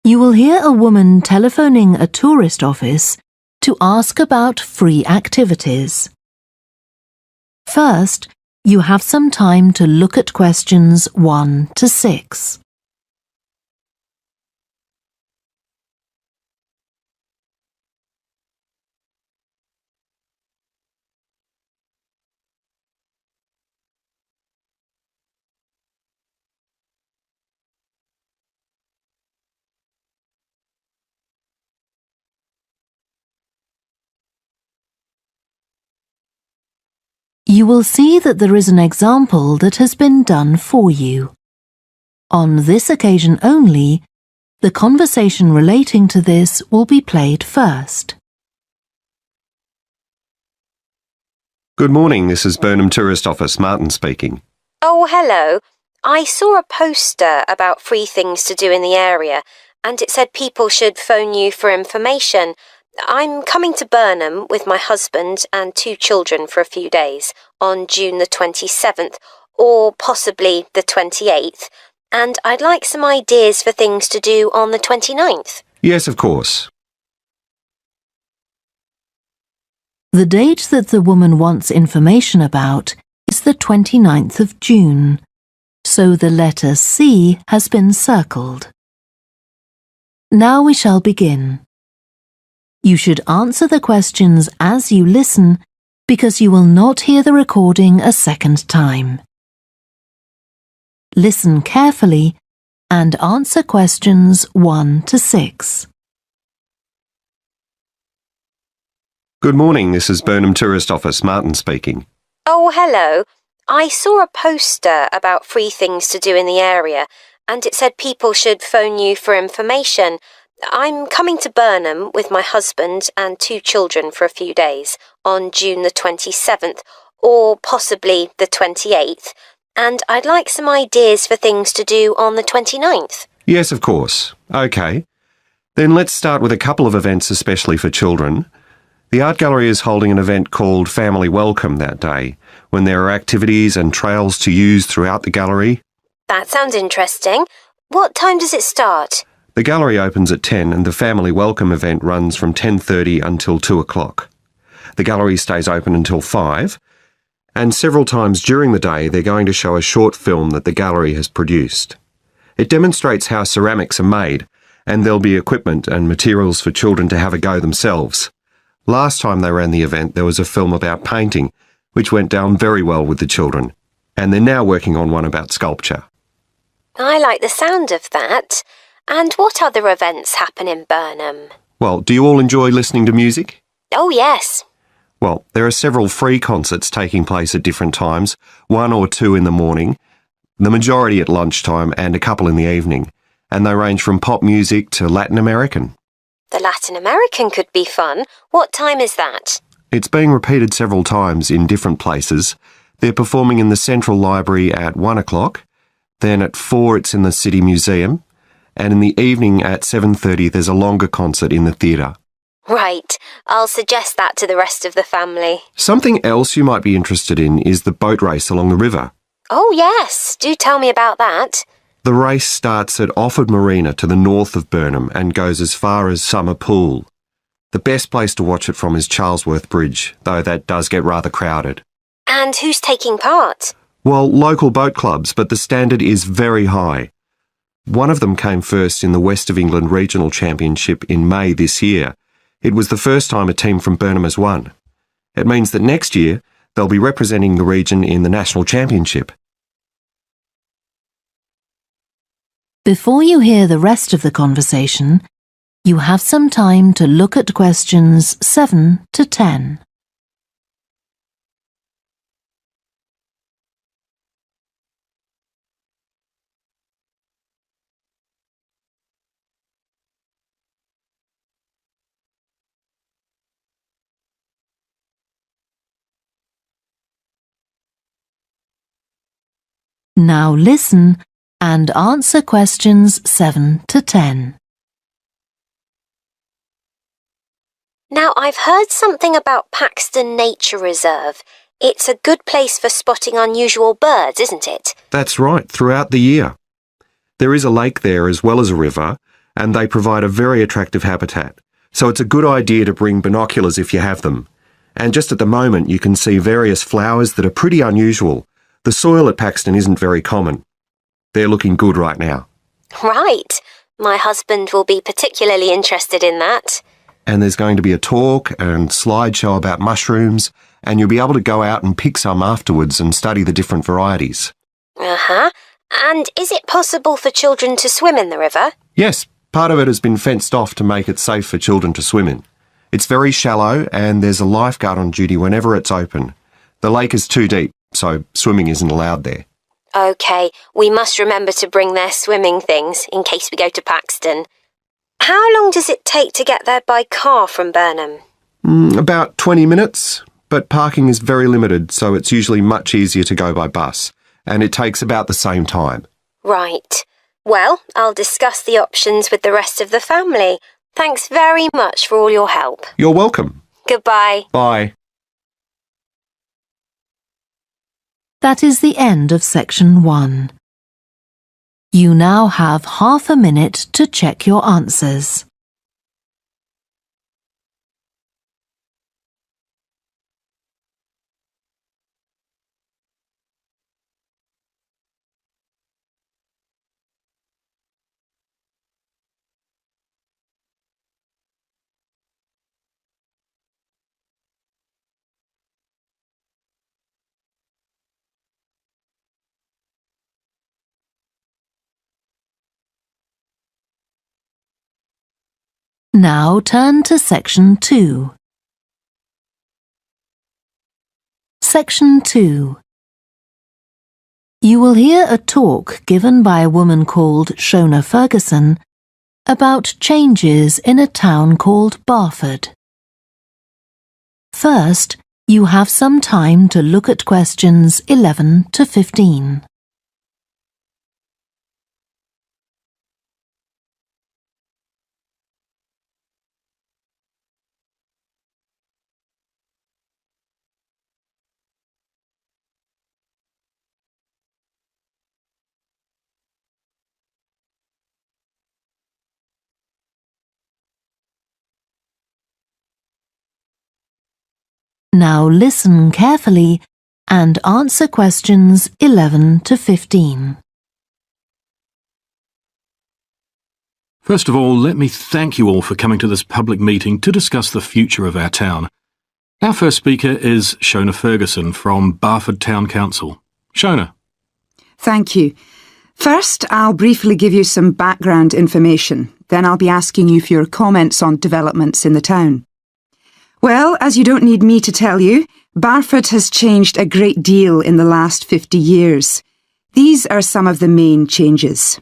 You will hear a woman telephoning a tourist office to ask about free activities. First, you have some time to look at questions 1 to 6. You will see that there is an example that has been done for you. On this occasion only, the conversation relating to this will be played first. Good morning, this is Burnham Tourist Office, Martin speaking. Oh, hello. I saw a poster about free things to do in the area, and it said people should phone you for information. I'm coming to Burnham with my husband and 2 children for a few days on June the 27th, or possibly the 28th, and I'd like some ideas for things to do on the 29th. Yes, of course. The date that the woman wants information about is the 29th of June, so the letter C has been circled. Now we shall begin. You should answer the questions as you listen because you will not hear the recording a second time. Listen carefully and answer questions 1 to 6. Good morning, this is Burnham Tourist Office, Martin speaking. Oh, hello. I saw a poster about free things to do in the area, and it said people should phone you for information. I'm coming to Burnham with my husband and 2 children for a few days on June the 27th, or possibly the 28th, and I'd like some ideas for things to do on the 29th. Yes, of course. OK. Then let's start with a couple of events especially for children. The art gallery is holding an event called Family Welcome that day, when there are activities and trails to use throughout the gallery. That sounds interesting. What time does it start? The gallery opens at 10 and the Family Welcome event runs from 10:30 until 2 o'clock. The gallery stays open until 5, and several times during the day they're going to show a short film that the gallery has produced. It demonstrates how ceramics are made, and there'll be equipment and materials for children to have a go themselves. Last time they ran the event there was a film about painting, which went down very well with the children, and they're now working on one about sculpture. I like the sound of that. And what other events happen in Burnham? Well, do you all enjoy listening to music? Oh, yes. Well, there are several free concerts taking place at different times, 1 or 2 in the morning, the majority at lunchtime and a couple in the evening, and they range from pop music to Latin American. The Latin American could be fun. What time is that? It's being repeated several times in different places. They're performing in the Central Library at 1 o'clock, then at 4 it's in the City Museum, and in the evening at 7:30 there's a longer concert in the theatre. Right. I'll suggest that to the rest of the family. Something else you might be interested in is the boat race along the river. Oh, yes. Do tell me about that. The race starts at Offord Marina to the north of Burnham and goes as far as Summer Pool. The best place to watch it from is Charlesworth Bridge, though that does get rather crowded. And who's taking part? Well, local boat clubs, but the standard is very high. One of them came first in the West of England Regional Championship in May this year. It was the first time a team from Burnham has won. It means that next year they'll be representing the region in the National Championship. Before you hear the rest of the conversation, you have some time to look at questions 7 to 10. Now listen and answer questions 7 to 10. Now, I've heard something about Paxton Nature Reserve. It's a good place for spotting unusual birds, isn't it? That's right, throughout the year. There is a lake there as well as a river, and they provide a very attractive habitat. So it's a good idea to bring binoculars if you have them. And just at the moment you can see various flowers that are pretty unusual. The soil at Paxton isn't very common. They're looking good right now. Right. My husband will be particularly interested in that. And there's going to be a talk and slideshow about mushrooms, and you'll be able to go out and pick some afterwards and study the different varieties. Uh-huh. And is it possible for children to swim in the river? Yes, part of it has been fenced off to make it safe for children to swim in. It's very shallow and there's a lifeguard on duty whenever it's open. The lake is too deep, so swimming isn't allowed there. OK, we must remember to bring their swimming things in case we go to Paxton. How long does it take to get there by car from Burnham? About 20 minutes, but parking is very limited, so it's usually much easier to go by bus, and it takes about the same time. Right. Well, I'll discuss the options with the rest of the family. Thanks very much for all your help. You're welcome. Goodbye. Bye. That is the end of section 1. You now have half a minute to check your answers. Now turn to section 2. Section 2. You will hear a talk given by a woman called Shona Ferguson about changes in a town called Barford. First, you have some time to look at questions 11 to 15. Now listen carefully and answer questions 11 to 15. First of all, let me thank you all for coming to this public meeting to discuss the future of our town. Our first speaker is Shona Ferguson from Barford Town Council. Shona. Thank you. First, I'll briefly give you some background information. Then I'll be asking you for your comments on developments in the town. Well, as you don't need me to tell you, Barford has changed a great deal in the last 50 years. These are some of the main changes.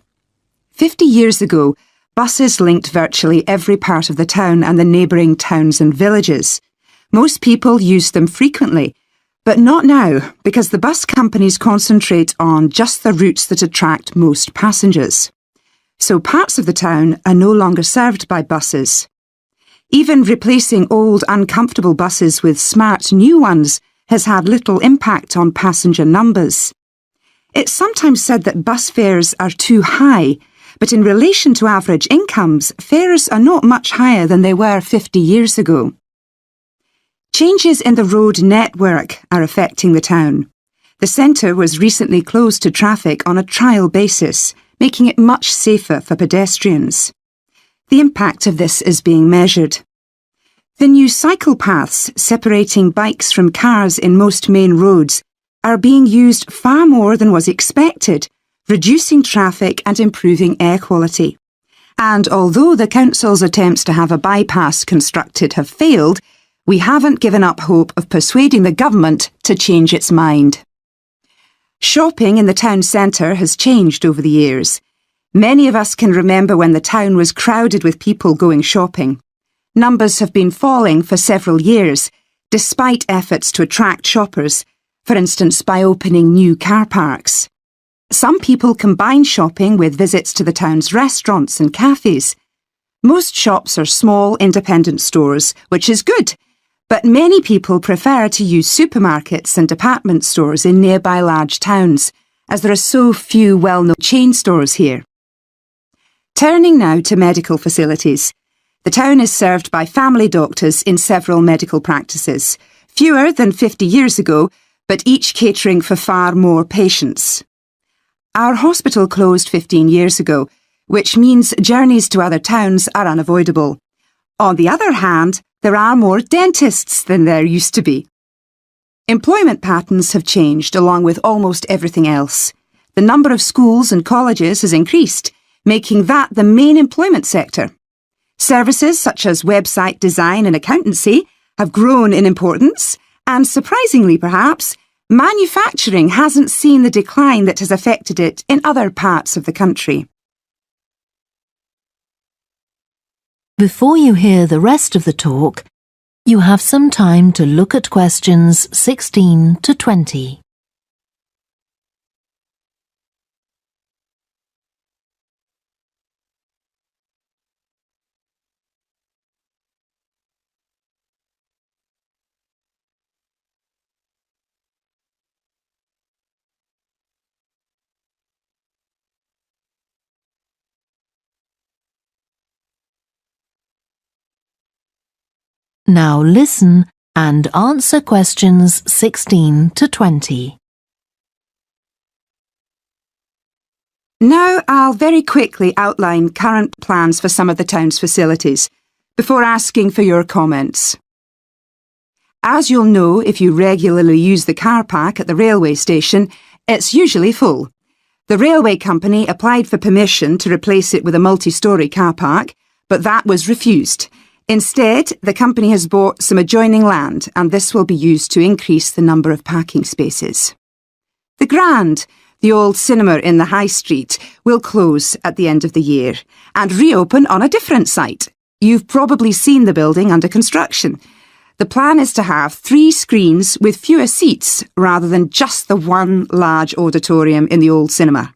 50 years ago, buses linked virtually every part of the town and the neighbouring towns and villages. Most people used them frequently, but not now, because the bus companies concentrate on just the routes that attract most passengers. So parts of the town are no longer served by buses. Even replacing old, uncomfortable buses with smart new ones has had little impact on passenger numbers. It's sometimes said that bus fares are too high, but in relation to average incomes, fares are not much higher than they were 50 years ago. Changes in the road network are affecting the town. The centre was recently closed to traffic on a trial basis, making it much safer for pedestrians. The impact of this is being measured. The new cycle paths separating bikes from cars in most main roads are being used far more than was expected, reducing traffic and improving air quality. And although the council's attempts to have a bypass constructed have failed, we haven't given up hope of persuading the government to change its mind. Shopping in the town centre has changed over the years. Many of us can remember when the town was crowded with people going shopping. Numbers have been falling for several years, despite efforts to attract shoppers, for instance by opening new car parks. Some people combine shopping with visits to the town's restaurants and cafes. Most shops are small independent stores, which is good, but many people prefer to use supermarkets and department stores in nearby large towns, as there are so few well-known chain stores here. Turning now to medical facilities. The town is served by family doctors in several medical practices, fewer than 50 years ago, but each catering for far more patients. Our hospital closed 15 years ago, which means journeys to other towns are unavoidable. On the other hand, there are more dentists than there used to be. Employment patterns have changed along with almost everything else. The number of schools and colleges has increased, making that the main employment sector. Services such as website design and accountancy have grown in importance, and surprisingly perhaps, manufacturing hasn't seen the decline that has affected it in other parts of the country. Before you hear the rest of the talk, you have some time to look at questions 16 to 20. Now listen and answer questions 16 to 20. Now I'll very quickly outline current plans for some of the town's facilities, before asking for your comments. As you'll know if you regularly use the car park at the railway station, it's usually full. The railway company applied for permission to replace it with a multi-storey car park, but that was refused. Instead, the company has bought some adjoining land, and this will be used to increase the number of parking spaces. The Grand, the old cinema in the High Street, will close at the end of the year and reopen on a different site. You've probably seen the building under construction. The plan is to have 3 screens with fewer seats rather than just the one large auditorium in the old cinema.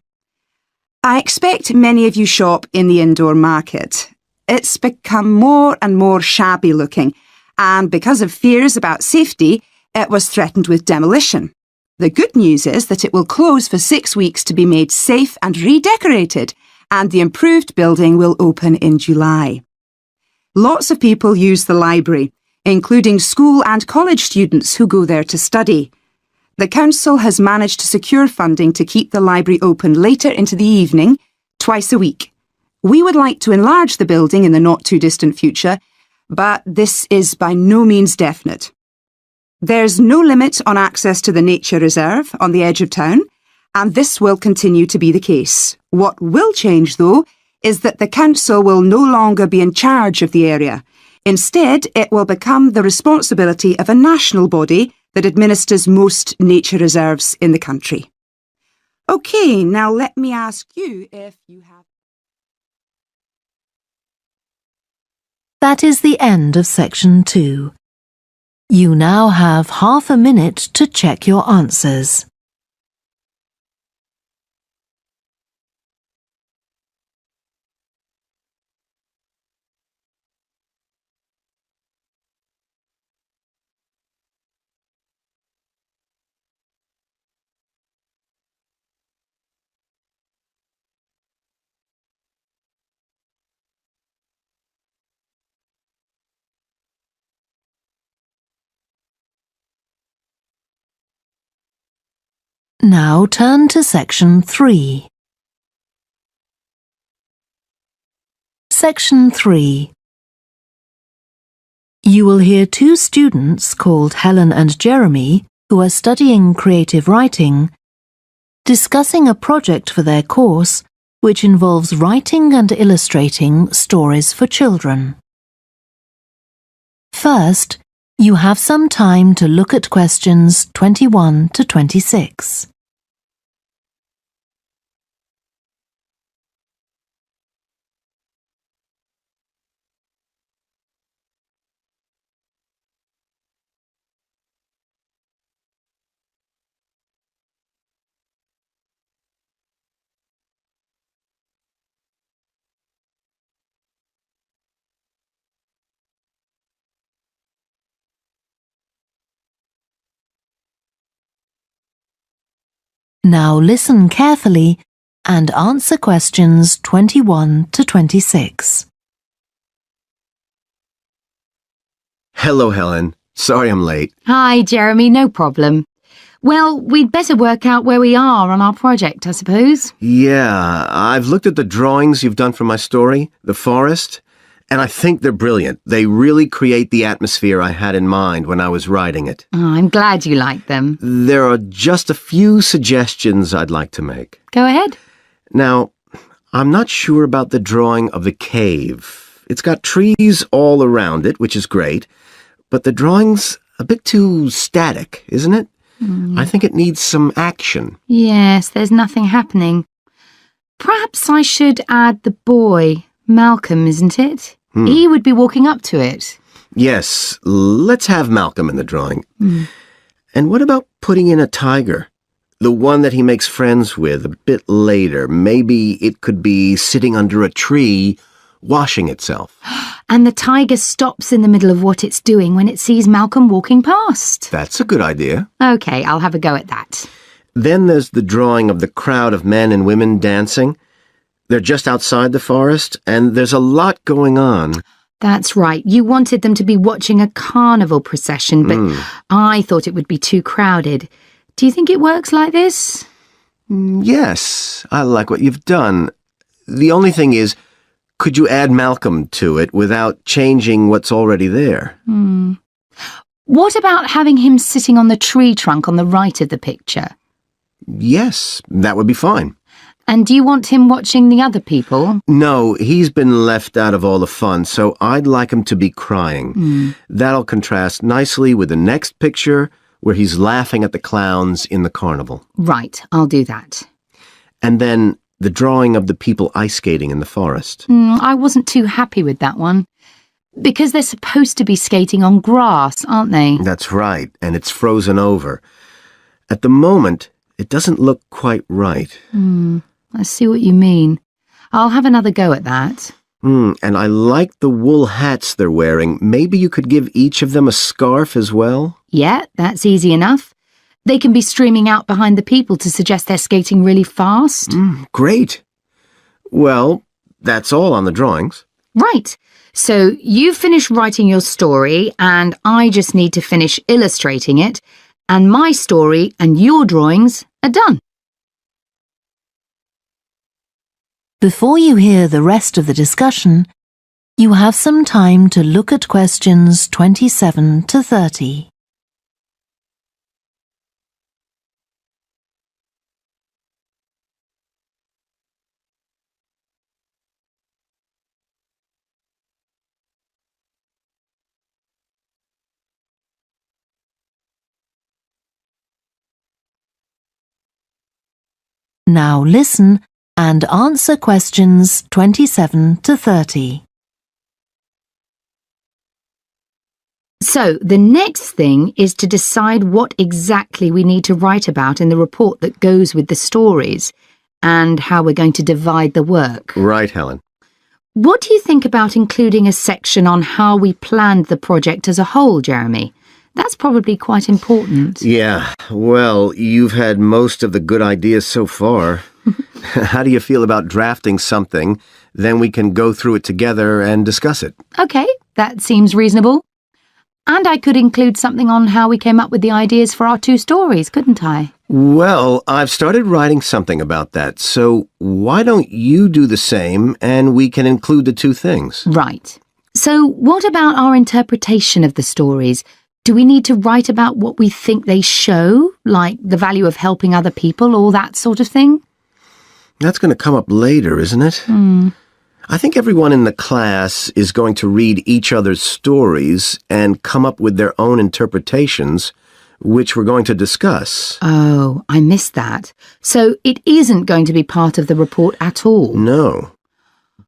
I expect many of you shop in the indoor market. It's become more and more shabby looking, and because of fears about safety, it was threatened with demolition. The good news is that it will close for 6 weeks to be made safe and redecorated, and the improved building will open in July. Lots of people use the library, including school and college students who go there to study. The council has managed to secure funding to keep the library open later into the evening, twice a week. We would like to enlarge the building in the not-too-distant future, but this is by no means definite. There's no limit on access to the nature reserve on the edge of town, and this will continue to be the case. What will change, though, is that the council will no longer be in charge of the area. Instead, it will become the responsibility of a national body that administers most nature reserves in the country. OK, now let me ask you if you have... That is the end of section 2. You now have half a minute to check your answers. Now turn to section 3. Section 3. You will hear 2 students called Helen and Jeremy, who are studying creative writing, discussing a project for their course which involves writing and illustrating stories for children. First, you have some time to look at questions 21 to 26. Now listen carefully and answer questions 21 to 26. Hello, Helen. Sorry I'm late. Hi, Jeremy, no problem. Well, we'd better work out where we are on our project, I suppose. Yeah, I've looked at the drawings you've done for my story, The Forest, and I think they're brilliant. They really create the atmosphere I had in mind when I was writing it. Oh, I'm glad you like them. There are just a few suggestions I'd like to make. Go ahead. Now, I'm not sure about the drawing of the cave. It's got trees all around it, which is great, but the drawing's a bit too static, isn't it? I think it needs some action. Yes, there's nothing happening. Perhaps I should add the boy, Malcolm, isn't it? He would be walking up to it. Yes, let's have Malcolm in the drawing. And what about putting in a tiger? The one that he makes friends with a bit later. Maybe it could be sitting under a tree, washing itself. And the tiger stops in the middle of what it's doing when it sees Malcolm walking past. That's a good idea. OK, I'll have a go at that. Then there's the drawing of the crowd of men and women dancing. They're just outside the forest, and there's a lot going on. That's right. You wanted them to be watching a carnival procession, but I thought it would be too crowded. Do you think it works like this? Yes, I like what you've done. The only thing is, could you add Malcolm to it without changing what's already there? What about having him sitting on the tree trunk on the right of the picture? Yes, that would be fine. And do you want him watching the other people? No, he's been left out of all the fun, so I'd like him to be crying. That'll contrast nicely with the next picture where he's laughing at the clowns in the carnival. Right, I'll do that. And then the drawing of the people ice skating in the forest. I wasn't too happy with that one. Because they're supposed to be skating on grass, aren't they? That's right, and it's frozen over. At the moment, it doesn't look quite right. I see what you mean. I'll have another go at that. And I like the wool hats they're wearing. Maybe you could give each of them a scarf as well? Yeah, that's easy enough. They can be streaming out behind the people to suggest they're skating really fast. Great. Well, that's all on the drawings. Right. So you've finished writing your story and I just need to finish illustrating it, and my story and your drawings are done. Before you hear the rest of the discussion, you have some time to look at questions 27 to 30. Now listen and answer questions 27 to 30. So the next thing is to decide what exactly we need to write about in the report that goes with the stories and how we're going to divide the work. Right, Helen. What do you think about including a section on how we planned the project as a whole, Jeremy? That's probably quite important. Yeah, well, you've had most of the good ideas so far. How do you feel about drafting something? Then we can go through it together and discuss it. OK, that seems reasonable. And I could include something on how we came up with the ideas for our two stories, couldn't I? Well, I've started writing something about that, so why don't you do the same and we can include the two things? Right. So what about our interpretation of the stories? Do we need to write about what we think they show, like the value of helping other people or that sort of thing? That's going to come up later, isn't it? I think everyone in the class is going to read each other's stories and come up with their own interpretations, which we're going to discuss. Oh, I missed that. So it isn't going to be part of the report at all? No.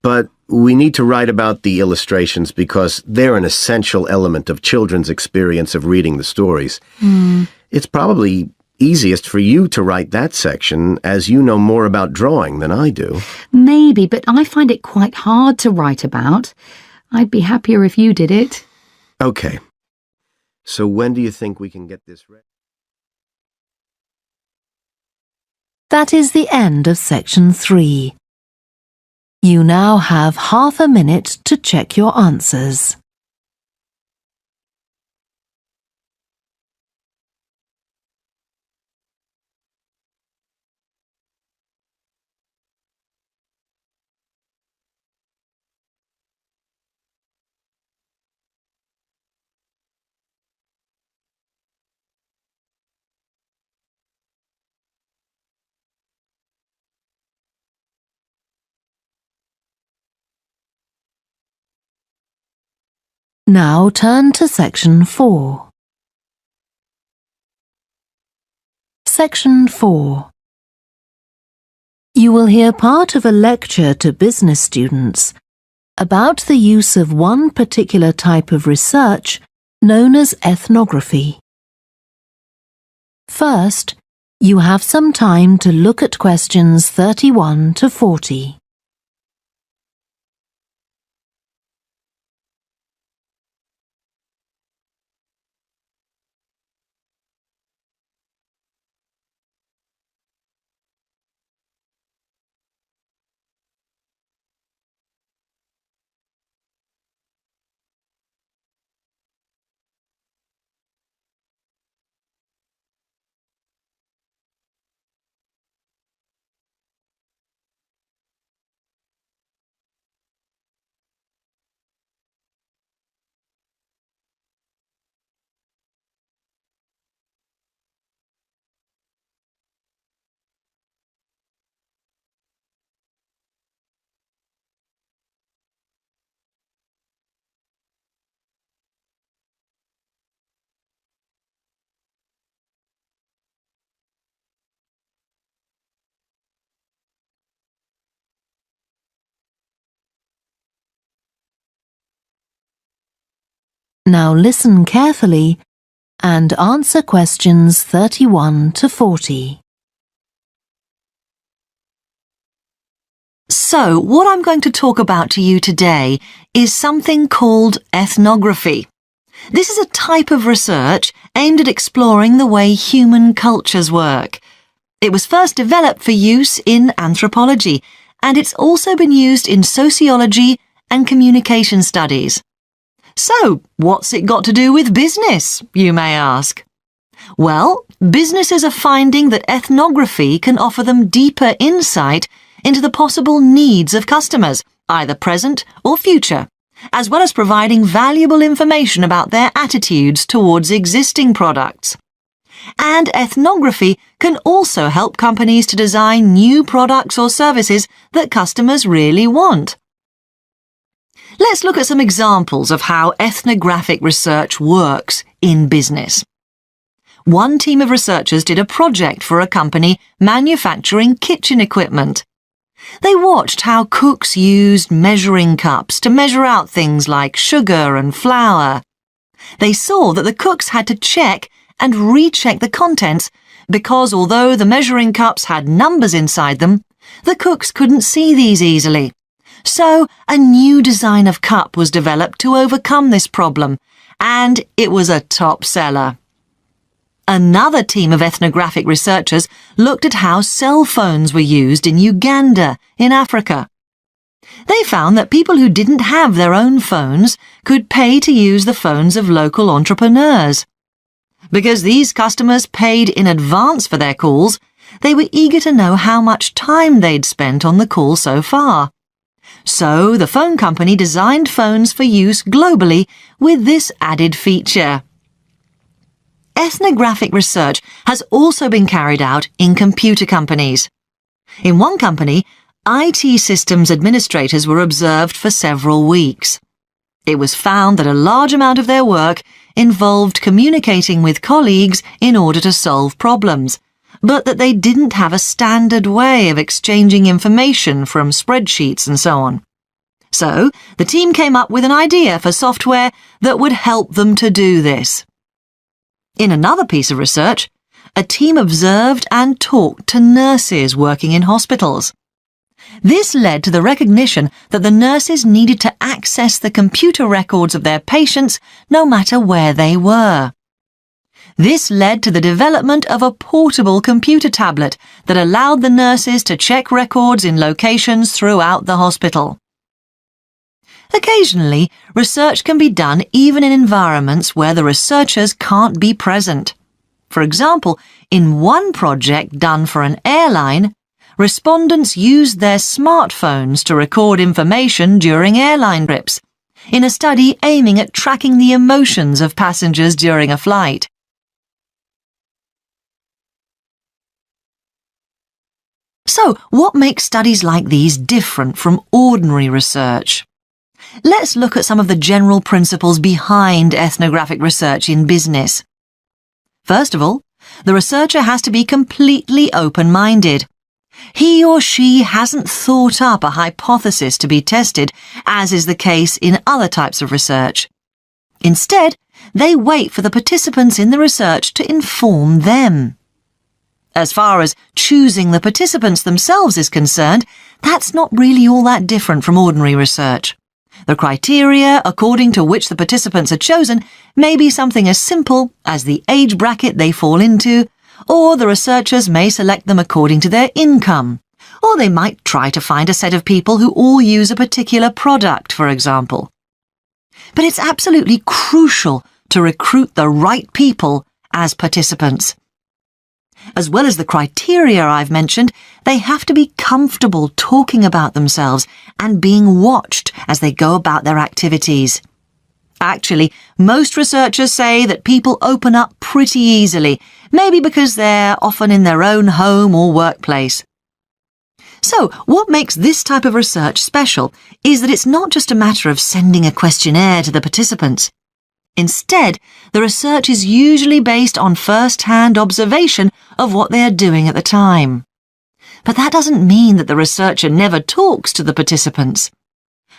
But we need to write about the illustrations because they're an essential element of children's experience of reading the stories. It's probably easiest for you to write that section, as you know more about drawing than I do. Maybe, but I find it quite hard to write about. I'd be happier if you did it. Okay. So when do you think we can get this ready? That is the end of section 3. You now have half a minute to check your answers. Now turn to section 4. Section 4. You will hear part of a lecture to business students about the use of one particular type of research known as ethnography. First, you have some time to look at questions 31 to 40. Now listen carefully and answer questions 31 to 40. So, what I'm going to talk about to you today is something called ethnography. This is a type of research aimed at exploring the way human cultures work. It was first developed for use in anthropology, and it's also been used in sociology and communication studies. So, what's it got to do with business, you may ask? Well, businesses are finding that ethnography can offer them deeper insight into the possible needs of customers, either present or future, as well as providing valuable information about their attitudes towards existing products. And ethnography can also help companies to design new products or services that customers really want. Let's look at some examples of how ethnographic research works in business. One team of researchers did a project for a company manufacturing kitchen equipment. They watched how cooks used measuring cups to measure out things like sugar and flour. They saw that the cooks had to check and recheck the contents because although the measuring cups had numbers inside them, the cooks couldn't see these easily. So, a new design of cup was developed to overcome this problem, and it was a top seller. Another team of ethnographic researchers looked at how cell phones were used in Uganda, in Africa. They found that people who didn't have their own phones could pay to use the phones of local entrepreneurs. Because these customers paid in advance for their calls, they were eager to know how much time they'd spent on the call so far. So, the phone company designed phones for use globally with this added feature. Ethnographic research has also been carried out in computer companies. In one company, IT systems administrators were observed for several weeks. It was found that a large amount of their work involved communicating with colleagues in order to solve problems, but that they didn't have a standard way of exchanging information from spreadsheets and so on. So, the team came up with an idea for software that would help them to do this. In another piece of research, a team observed and talked to nurses working in hospitals. This led to the recognition that the nurses needed to access the computer records of their patients no matter where they were. This led to the development of a portable computer tablet that allowed the nurses to check records in locations throughout the hospital. Occasionally, research can be done even in environments where the researchers can't be present. For example, in one project done for an airline, respondents used their smartphones to record information during airline trips, in a study aiming at tracking the emotions of passengers during a flight. So, what makes studies like these different from ordinary research? Let's look at some of the general principles behind ethnographic research in business. First of all, the researcher has to be completely open-minded. He or she hasn't thought up a hypothesis to be tested, as is the case in other types of research. Instead, they wait for the participants in the research to inform them. As far as choosing the participants themselves is concerned, that's not really all that different from ordinary research. The criteria according to which the participants are chosen may be something as simple as the age bracket they fall into, or the researchers may select them according to their income, or they might try to find a set of people who all use a particular product, for example. But it's absolutely crucial to recruit the right people as participants. As well as the criteria I've mentioned, they have to be comfortable talking about themselves and being watched as they go about their activities. Actually, most researchers say that people open up pretty easily, maybe because they're often in their own home or workplace. So, what makes this type of research special is that it's not just a matter of sending a questionnaire to the participants. Instead, the research is usually based on first-hand observation of what they are doing at the time. But that doesn't mean that the researcher never talks to the participants.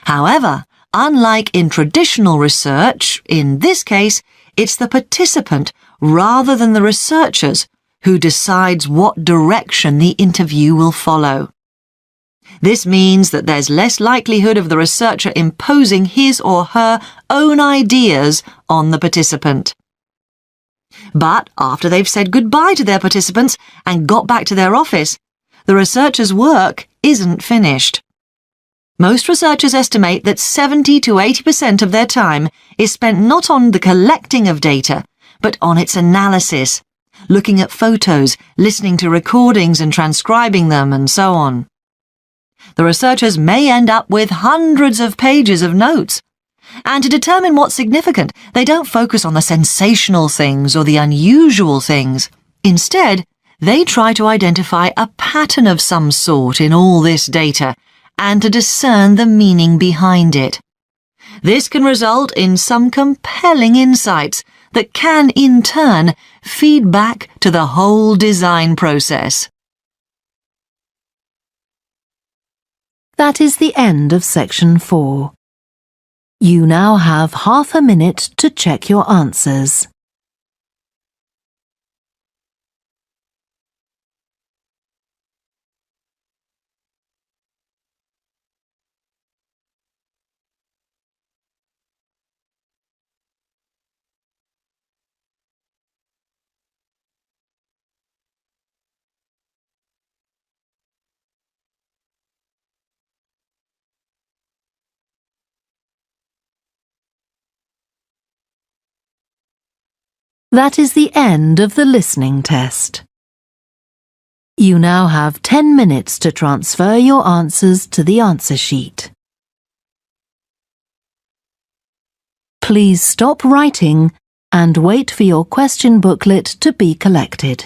However, unlike in traditional research, in this case, it's the participant rather than the researchers who decides what direction the interview will follow. This means that there's less likelihood of the researcher imposing his or her own ideas on the participant. But after they've said goodbye to their participants and got back to their office, the researcher's work isn't finished. Most researchers estimate that 70 to 80% of their time is spent not on the collecting of data, but on its analysis, looking at photos, listening to recordings and transcribing them, and so on. The researchers may end up with hundreds of pages of notes. And to determine what's significant, they don't focus on the sensational things or the unusual things. Instead, they try to identify a pattern of some sort in all this data and to discern the meaning behind it. This can result in some compelling insights that can, in turn, feed back to the whole design process. That is the end of section 4. You now have half a minute to check your answers. That is the end of the listening test. You now have 10 minutes to transfer your answers to the answer sheet. Please stop writing and wait for your question booklet to be collected.